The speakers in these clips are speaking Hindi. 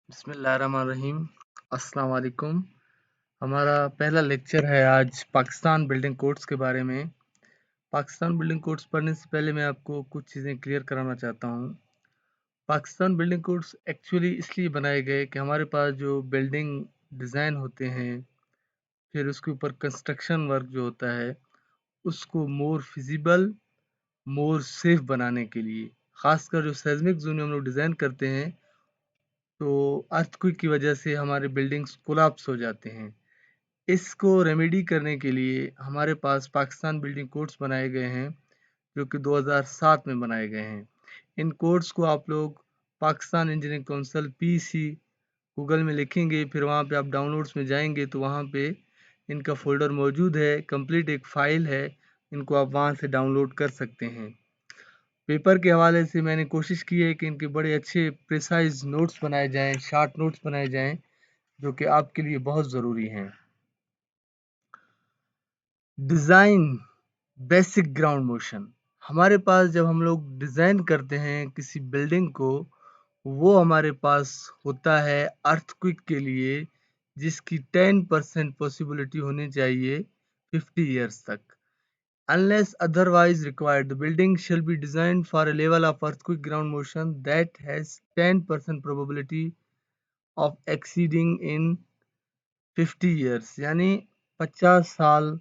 बिस्मिल्लाहिर्रहमानिर्रहीम। अस्सलाम वालेकुम। हमारा पहला लेक्चर है आज पाकिस्तान बिल्डिंग कोड्स के बारे में। पाकिस्तान बिल्डिंग कोड्स पढ़ने से पहले मैं आपको कुछ चीज़ें क्लियर कराना चाहता हूँ। पाकिस्तान बिल्डिंग कोड्स एक्चुअली इसलिए बनाए गए कि हमारे पास जो बिल्डिंग डिज़ाइन होते हैं, फिर उसके ऊपर कंस्ट्रक्शन वर्क जो होता है, उसको मोर फिजिबल, मोर सेफ बनाने के लिए, ख़ासकर जो सेस्मिक ज़ोन में हम लोग डिज़ाइन करते हैं, तो अर्थक्वेक की वजह से हमारे बिल्डिंग्स कोलैप्स हो जाते हैं। इसको रेमेडी करने के लिए हमारे पास पाकिस्तान बिल्डिंग कोड्स बनाए गए हैं, जो कि 2007 में बनाए गए हैं। इन कोड्स को आप लोग Pakistan engineering council PC Google में लिखेंगे, फिर वहाँ पे आप डाउनलोड्स में जाएंगे तो वहाँ पे इनका फ़ोल्डर मौजूद है, कंप्लीट एक फ़ाइल है, इनको आप वहाँ से डाउनलोड कर सकते हैं। पेपर के हवाले से मैंने कोशिश की है कि इनके बड़े अच्छे प्रिसाइज़ नोट्स बनाए जाएँ, शॉर्ट नोट्स बनाए जाएँ, जो कि आपके लिए बहुत ज़रूरी हैं। Design basic ground motion. हमारे पास जब हम लोग डिज़ाइन करते हैं किसी बिल्डिंग को, वो हमारे पास होता है अर्थक्वेक के लिए, जिसकी 10% पॉसिबिलिटी होनी चाहिए 50 ईयर्स तक। Unless otherwise required, the building shall be designed for a level of earthquake ground motion that has 10% probability of exceeding in 50 years। यानी 50 साल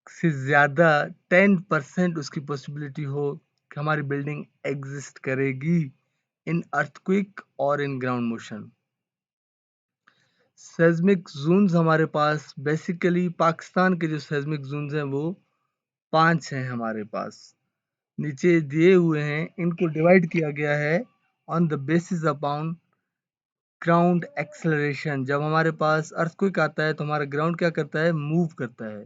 से ज़्यादा 10% उसकी पॉसिबिलिटी हो कि हमारी बिल्डिंग एग्जिस्ट करेगी इन अर्थक्वेक और in ground motion. Seismic zones हमारे पास बेसिकली पाकिस्तान के जो सेस्मिक जोन्स हैं वो 5 हैं हमारे पास, नीचे दिए हुए हैं। इनको डिवाइड किया गया है on the basis upon ground acceleration. जब हमारे पास अर्थक्वेक आता है तो हमारा ग्राउंड क्या करता है, मूव करता है।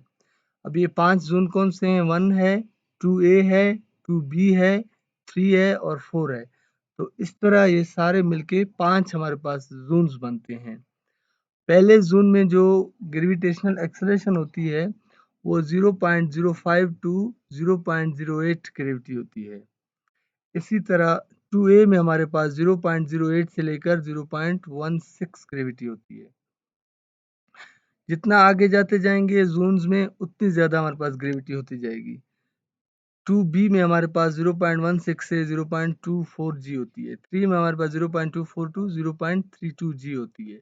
अब ये 5 ज़ोन कौन से हैं, 1 है, 2A है, 2B है, 3 है और 4 है। तो इस तरह ये सारे मिलके 5 हमारे पास ज़ोन्स बनते हैं। पहले ज़ोन में जो ग्रेविटेशनल एक्सेलरेशन होती है वो 0.05 टू 0.08 ग्रेविटी होती है। इसी तरह 2A में हमारे पास 0.08 से लेकर 0.16 ग्रेविटी होती है। जितना आगे जाते जाएंगे जोन्स में उतनी ज़्यादा हमारे पास ग्रेविटी होती जाएगी। 2B में हमारे पास 0.16 से 0.24 जी होती है। 3 में हमारे पास 0.24 टू 0.32 जी होती है।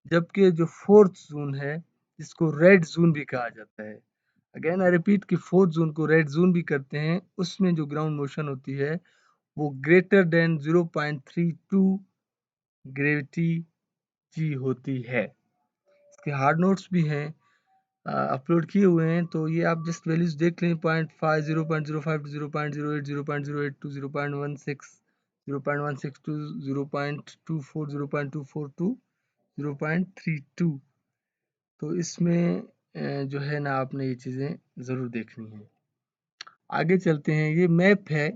जबकि जो फोर्थ जोन है, जिसको रेड जोन भी कहा जाता है, अगेन आई रिपीट कि फोर्थ जोन को रेड जोन भी करते हैं, उसमें जो ग्राउंड मोशन होती है वो ग्रेटर देन 0.32 ग्रेविटी जी होती है। इसके हार्ड नोट्स भी हैं, अपलोड किए हुए हैं, तो ये आप जस्ट वैल्यूज देख लें। 0.5 0.05 टू 0.08 0.08 टू 0.16 0.16 टू 0.24 0.24 टू 0.32। तो इसमें जो है ना, आपने ये चीज़ें ज़रूर देखनी है। आगे चलते हैं। ये मैप है,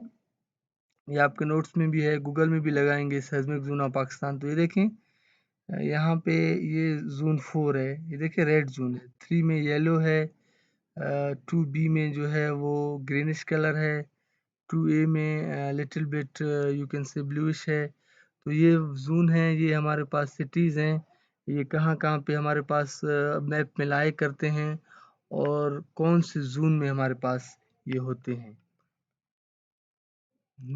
ये आपके नोट्स में भी है, गूगल में भी लगाएंगे सेस्मिक जोन ऑफ पाकिस्तान। तो ये देखें, यहाँ पे ये जोन 4 है, ये देखिए रेड जोन है। 3 में येलो है, 2B में जो है वो ग्रीनिश कलर है, 2A में little bit you can say bluish है। तो ये जोन है, ये हमारे पास सिटीज़ हैं, ये कहाँ कहाँ पे हमारे पास मैप में लाए करते हैं और कौन से जोन में हमारे पास ये होते हैं।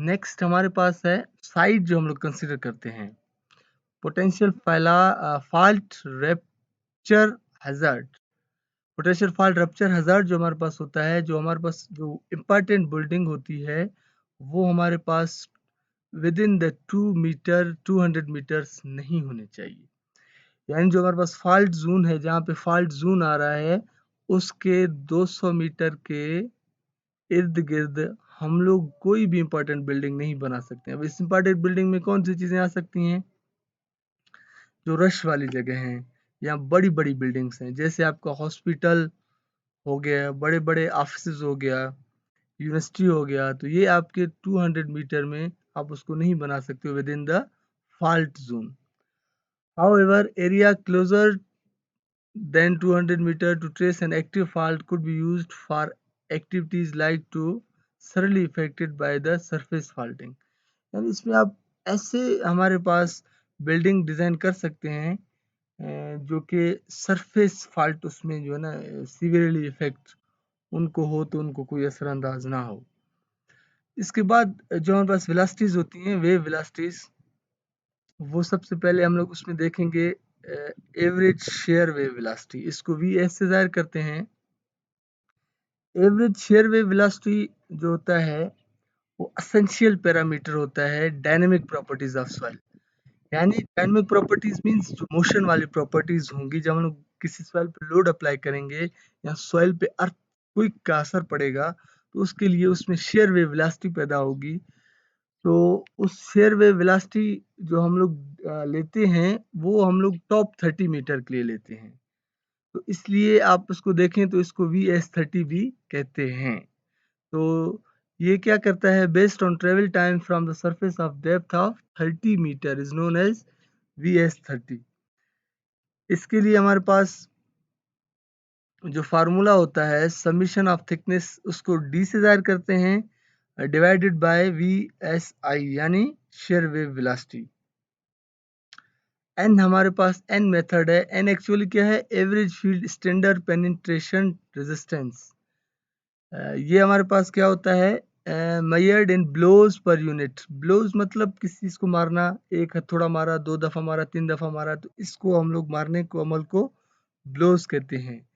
नेक्स्ट हमारे पास है साइट जो हम लोग कंसिडर करते हैं, potential fault rupture hazard. Potential fault rupture hazard जो हमारे पास होता है, जो हमारे पास जो इम्पोर्टेंट बिल्डिंग होती है, वो हमारे पास विद इन द 200 मीटर्स नहीं होने चाहिए। यानी जो हमारे पास फॉल्ट जोन है, जहाँ पे फॉल्ट जोन आ रहा है, उसके 200 मीटर के इर्द गिर्द हम लोग कोई भी इम्पोर्टेंट बिल्डिंग नहीं बना सकते। अब इस इम्पोर्टेंट बिल्डिंग में कौन सी चीज़ें आ सकती हैं, जो रश वाली जगह हैं या बड़ी बड़ी बिल्डिंग्स हैं, जैसे आपका हॉस्पिटल हो गया, बड़े बड़े ऑफिस हो गया, यूनिवर्सिटी हो गया। तो ये आपके 200 मीटर में आप उसको नहीं बना सकते with in the fault zone. However, area closer than 200 meter to trace an active fault could be used for activities like to thoroughly affected by the surface faulting। यानी इसमें आप ऐसे हमारे पास बिल्डिंग डिज़ाइन कर सकते हैं जो कि सरफेस फॉल्ट उसमें जो है ना सीवियरली इफेक्ट उनको हो तो उनको कोई असरअंदाज ना हो। इसके बाद जो हमारे पास वेलोसिटीज़ होती हैं वेव वेलोसिटीज़, वो सबसे पहले हम लोग उसमें देखेंगे एवरेज शेयर वेव वेलोसिटी, इसको वीएस से ज़ाहिर करते हैं। एवरेज शेयर वेव वेलोसिटी जो होता है वो एसेंशियल पैरामीटर होता है डायनामिक प्रॉपर्टीज ऑफ सॉइल। यानी डायनामिक प्रॉपर्टीज मींस जो मोशन वाली प्रॉपर्टीज होंगी, जब हम लोग किसी सॉइल पे लोड अप्लाई करेंगे या सॉइल पे अर्थक्वेक का असर पड़ेगा तो उसके लिए उसमें शेयर वेव वेलोसिटी पैदा होगी। तो उस शेयर वेव वेलोसिटी जो हम लोग लेते हैं वो हम लोग टॉप 30 मीटर के लिए लेते हैं। तो इसलिए आप उसको देखें तो इसको VS30 भी कहते हैं। तो ये क्या करता है, based on travel time from the surface of depth of 30 metre is known as VS30। इसके लिए हमारे पास जो फार्मूला होता है समीशन ऑफ थिकनेस उसको डी से ज़ाहिर करते हैं डिवाइडेड बाय VSI यानी शेयर वेव वेलोसिटी। एन हमारे पास एन मेथड है। एन एक्चुअली क्या है, average field standard penetration resistance. ये हमारे पास क्या होता है, measured in blows per unit. Blows मतलब किसी चीज को मारना, एक हथौड़ा मारा, 2 दफा मारा, 3 दफा मारा, तो इसको हम लोग मारने को अमल को ब्लोज कहते हैं।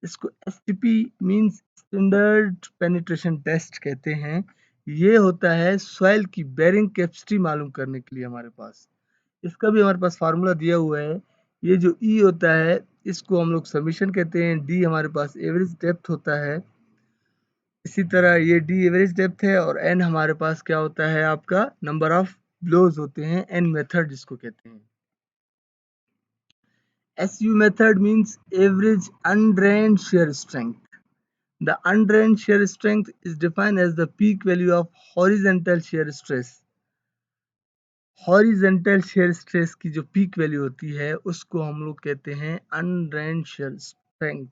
इसको STP means standard penetration test कहते हैं। ये होता है सॉइल की बेरिंग कैपेसिटी मालूम करने के लिए हमारे पास। इसका भी हमारे पास फार्मूला दिया हुआ है। ये जो E होता है इसको हम लोग समीशन कहते हैं। डी हमारे पास एवरेज डेप्थ होता है। इसी तरह ये डी एवरेज डेप्थ है और एन हमारे पास क्या होता है, आपका नंबर ऑफ ब्लोज होते हैं, एन मेथड जिसको कहते हैं। SU method means average undrained shear strength. The undrained shear strength is defined as the peak value of horizontal shear stress. Horizontal shear stress की जो पीक वैल्यू होती है उसको हम लोग कहते हैं अनड्रेन्ड शेयर स्ट्रेंथ।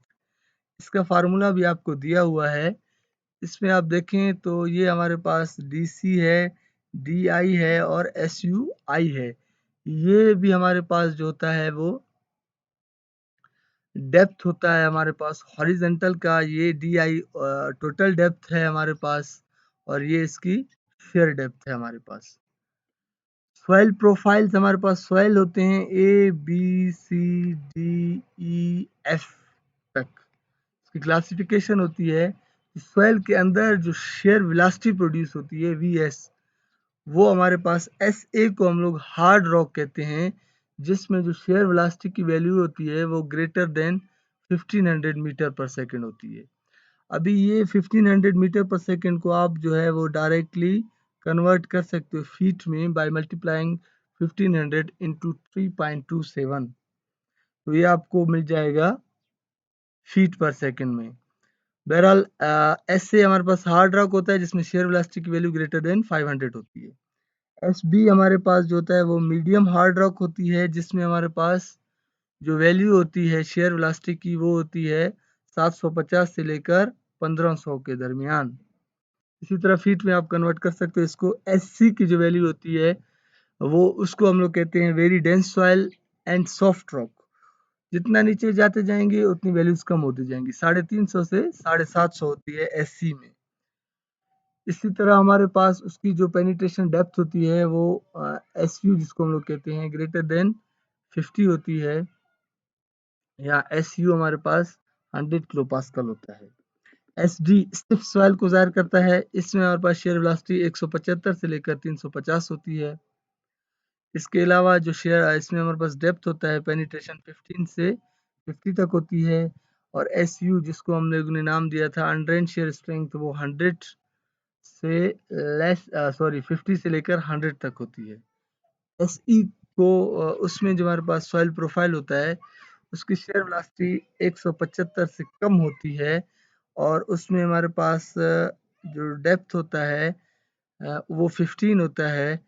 इसका फार्मूला भी आपको दिया हुआ है। इसमें आप देखें तो ये हमारे पास DC है, DI है और SUI है। ये भी हमारे पास जो होता है वो डेप्थ होता है हमारे पास हॉरिजेंटल का। ये DI टोटल डेप्थ है हमारे पास और ये इसकी शेयर डेप्थ है हमारे पास। सॉइल प्रोफाइल्स हमारे पास सॉइल होते हैं ABCDEF तक। इसकी क्लासिफिकेशन होती है। सॉइल के अंदर जो शेयर वेलोसिटी प्रोड्यूस होती है VS, वो हमारे पास SA को हम लोग हार्ड रॉक कहते हैं, जिसमें जो शेयर वेलोसिटी की वैल्यू होती है वो ग्रेटर देन 1500 मीटर पर सेकेंड होती है। अभी ये 1500 मीटर पर सेकेंड को आप जो है वो डायरेक्टली कन्वर्ट कर सकते हो फीट में बाय मल्टीप्लाइंग 1500 इंटू 3.27, तो ये आपको मिल जाएगा फीट पर सेकेंड में। बहरहाल ऐसे हमारे पास हार्ड रॉक होता है जिसमें शेयर वेलोसिटी की वैल्यू ग्रेटर देन 500 होती है। SB हमारे पास जो होता है वो मीडियम हार्ड रॉक होती है, जिसमें हमारे पास जो वैल्यू होती है शेयर वेलोसिटी की वो होती है 750 से लेकर 1500 के दरमियान। इसी तरह फीट में आप कन्वर्ट कर सकते हो इसको। SC की जो वैल्यू होती है वो उसको हम लोग कहते हैं very dense soil and soft rock. जितना नीचे जाते जाएंगे उतनी वैल्यूज कम होती जाएंगी, 350 से 750 होती है SC में। इसी तरह हमारे पास उसकी जो पेनिट्रेशन डेप्थ होती है वो SU जिसको हम लोग कहते हैं ग्रेटर देन 50 होती है, या SU हमारे पास 100 किलो पास्कल होता है। SD स्टिफ सॉइल को ज़ाहिर करता है। इसमें हमारे पास शेयर वेलोसिटी 175 से लेकर 350 होती है। इसके अलावा जो शेयर इसमें हमारे पास डेप्थ होता है पेनिट्रेशन 15 से 50 तक होती है। और SU जिसको हम लोगों ने नाम दिया था अनड्रेन्ड शेयर स्ट्रेंथ, वो 100 से लेस 50 से लेकर 100 तक होती है। SE को उसमें जो हमारे पास सॉइल प्रोफाइल होता है उसकी शेयर वेलोसिटी 175 से कम होती है और उसमें हमारे पास जो डेप्थ होता है वो 15 होता है।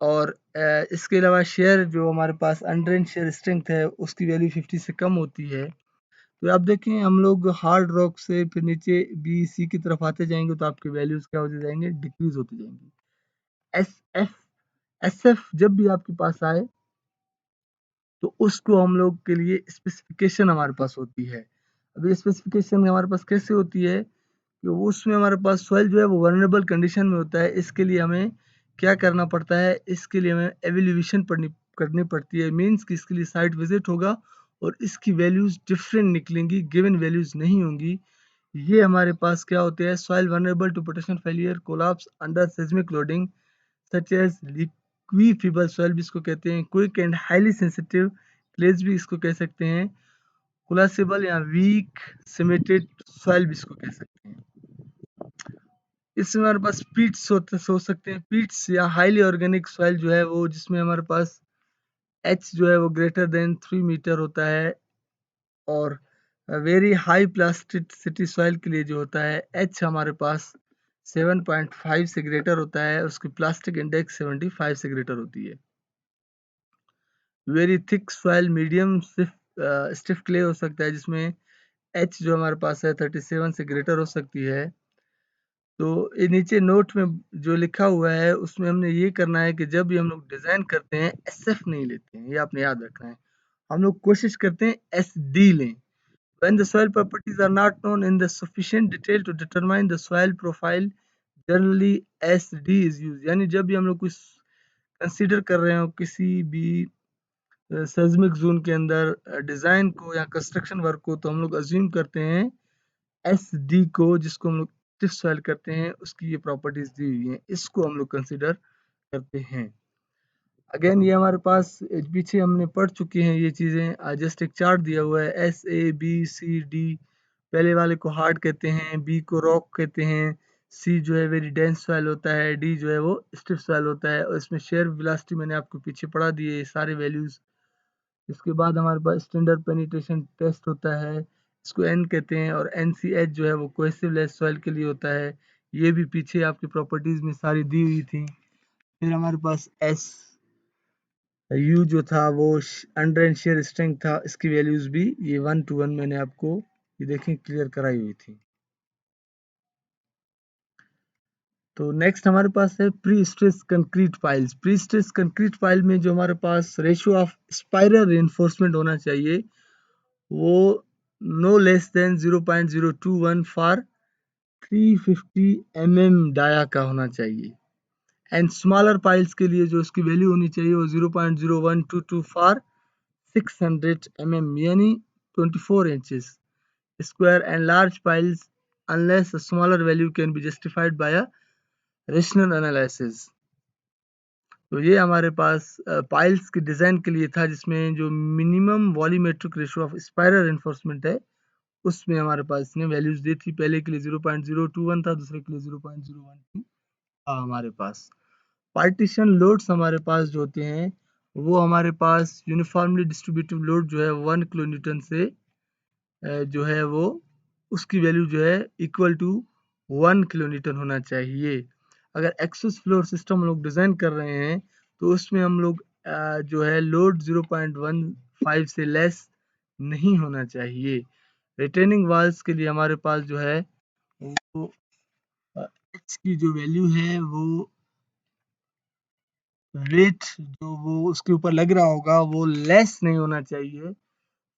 और इसके अलावा शेयर जो हमारे पास अनड्रेन्ड शेयर स्ट्रेंथ है उसकी वैल्यू 50 से कम होती है। तो आप देखें हम लोग हार्ड रॉक से फिर नीचे BC की तरफ आते जाएंगे तो आपकी वैल्यूज क्या होती जाएंगे, डिक्रीज होती जाएंगी। SF SF जब भी आपके पास आए तो उसको हम लोग के लिए स्पेसिफिकेशन हमारे पास होती है। अब ये स्पेसिफिकेशन हमारे पास कैसे होती है कि उसमें हमारे पास सॉइल जो है वो वल्नरेबल कंडीशन में होता है। इसके लिए हमें क्या करना पड़ता है, इसके लिए हमें एवेल्यूएशन करनी पड़ती है। मीन्स कि इसके लिए साइट विजिट होगा और इसकी वैल्यूज डिफरेंट निकलेंगी, गिवन वैल्यूज नहीं होंगी। ये हमारे पास क्या होते हैं, soil vulnerable to potential failure, collapse under seismic loading such as liquefiable soil भी इसको कहते हैं, quick and highly sensitive clays भी इसको कह सकते हैं, कोलासेबल या वीक सिमेटेड सॉइल भी इसको कह सकते हैं। इसमें हमारे पास पीट्स हो सकते हैं, पीट्स या हाईली ऑर्गेनिक सॉइल जो है वो जिसमें हमारे पास एच जो है वो ग्रेटर देन 3 मीटर होता है, और वेरी हाई प्लास्टिसिटी सॉइल के लिए जो होता है एच हमारे पास 7.5 से ग्रेटर होता है, उसकी प्लास्टिक इंडेक्स 75 से ग्रेटर होती है। Very thick soil medium stiff clay हो सकता है जिसमें एच जो हमारे पास है 37 से ग्रेटर हो सकती है। तो ये नीचे नोट में जो लिखा हुआ है उसमें हमने ये करना है कि जब भी हम लोग डिज़ाइन करते हैं एसएफ नहीं लेते हैं, ये आपने याद रखना है। हम लोग कोशिश करते हैं एसडी लें। When the soil properties are not known in the sufficient detail to determine the soil profile, generally SD is used। यानी जब भी हम लोग कुछ कंसीडर कर रहे हो किसी भी सेismic जोन के अंदर डिज़ाइन को या कंस्ट्रक्शन वर्क को, तो हम लोग अज्यूम करते हैं SD को, जिसको हम लोग टिप सॉइल करते हैं, उसकी ये प्रॉपर्टीज दी हुई हैं, इसको हम लोग कंसीडर करते हैं। अगेन ये हमारे पास पीछे हमने पढ़ चुके हैं ये चीज़ें। जस्ट एक चार्ट दिया हुआ है SABCD। पहले वाले को हार्ड कहते हैं, बी को रॉक कहते हैं, सी जो है वेरी डेंस सॉइल होता है, डी जो है वो स्टिफ सॉइल होता है। और इसमें शेयर वेलोसिटी मैंने आपको पीछे पढ़ा दिए सारे वैल्यूज। इसके बाद हमारे पास स्टैंडर्ड पेनिट्रेशन टेस्ट होता है, इसको एन कहते हैं, और NCH जो है वो कोहेसिव लेस सॉइल के लिए होता है। ये भी पीछे आपकी प्रॉपर्टीज में सारी दी हुई थी। फिर हमारे पास एस यू जो था वो अंडर एंड शेयर स्ट्रेंथ था, इसकी वैल्यूज भी ये 1:1 मैंने आपको ये देखें क्लियर कराई हुई थी। तो नेक्स्ट हमारे पास है pre stress concrete piles. Pre stress concrete pile में जो हमारे पास रेशियो ऑफ स्पाइरल रेनफोर्समेंट होना चाहिए वो no less than 0.021 for 350 dia का होना चाहिए। एंड स्मॉलर पाइल्स के लिए जो उसकी वैल्यू होनी चाहिए वो 0.0122 फॉर 600 यानी 24 inches square, and large piles unless a smaller value can be justified by a rational analysis। तो ये हमारे पास पाइल्स के डिज़ाइन के लिए था जिसमें जो minimum volumetric ratio of spiral enforcement है उसमें हमारे पास इसने वैल्यूज दी थी। पहले के लिए 0.021 था, दूसरे के लिए 0.012 था हमारे पास। पार्टीशन लोड्स हमारे पास जो होते हैं वो हमारे पास यूनिफॉर्मली डिस्ट्रीब्यूटिव लोड जो है 1 किलो न्यूटन से जो है वो उसकी वैल्यू जो है इक्वल टू 1 किलो न्यूटन होना चाहिए। अगर एक्सेस फ्लोर सिस्टम हम लोग डिज़ाइन कर रहे हैं तो उसमें हम लोग जो है लोड 0.15 से लेस नहीं होना चाहिए। रिटेनिंग वाल्स के लिए हमारे पास जो है वो एच की जो वैल्यू है वो वेट जो वो उसके ऊपर लग रहा होगा वो लेस नहीं होना चाहिए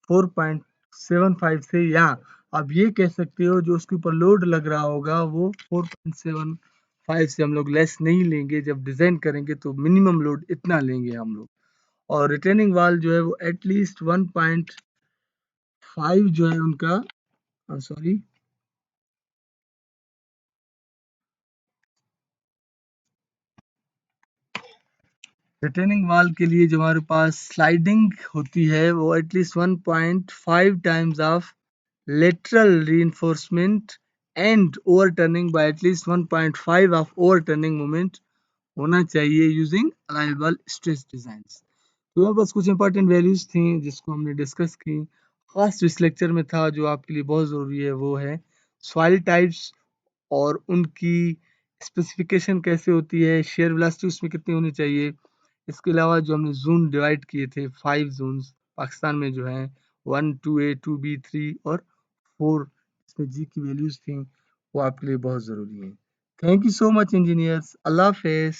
4.75 से, या आप ये कह सकते हो जो उसके ऊपर लोड लग रहा होगा वो 4.75 से हम लोग लेस नहीं लेंगे। जब डिज़ाइन करेंगे तो मिनिमम लोड इतना लेंगे हम लोग। और रिटेनिंग वाल जो है वो एटलीस्ट 1.5 जो है उनका सॉरी रिटेनिंग वाल के लिए जो हमारे पास स्लाइडिंग होती है वो at least 1.5 times of lateral reinforcement and overturning by at least 1.5 of overturning moment होना चाहिए यूजिंग अलाइबल स्ट्रेस डिजाइंस। तो मेरे पास कुछ इंपॉर्टेंट वैल्यूज थी जिसको हमने डिस्कस की। खास जो इस लेक्चर में था जो आपके लिए बहुत ज़रूरी है वो है सॉइल टाइप्स और उनकी स्पेसिफिकेशन कैसे होती है, शेयर वेलोसिटी उसमें कितनी होनी चाहिए। इसके अलावा जो हमने जोन डिवाइड किए थे 5 जोन्स पाकिस्तान में जो हैं 1 2A 2B 3 और 4, इसमें जी की वैल्यूज थी वो आपके लिए बहुत ज़रूरी है। Thank you so much engineers. अल्लाह हाफिज़।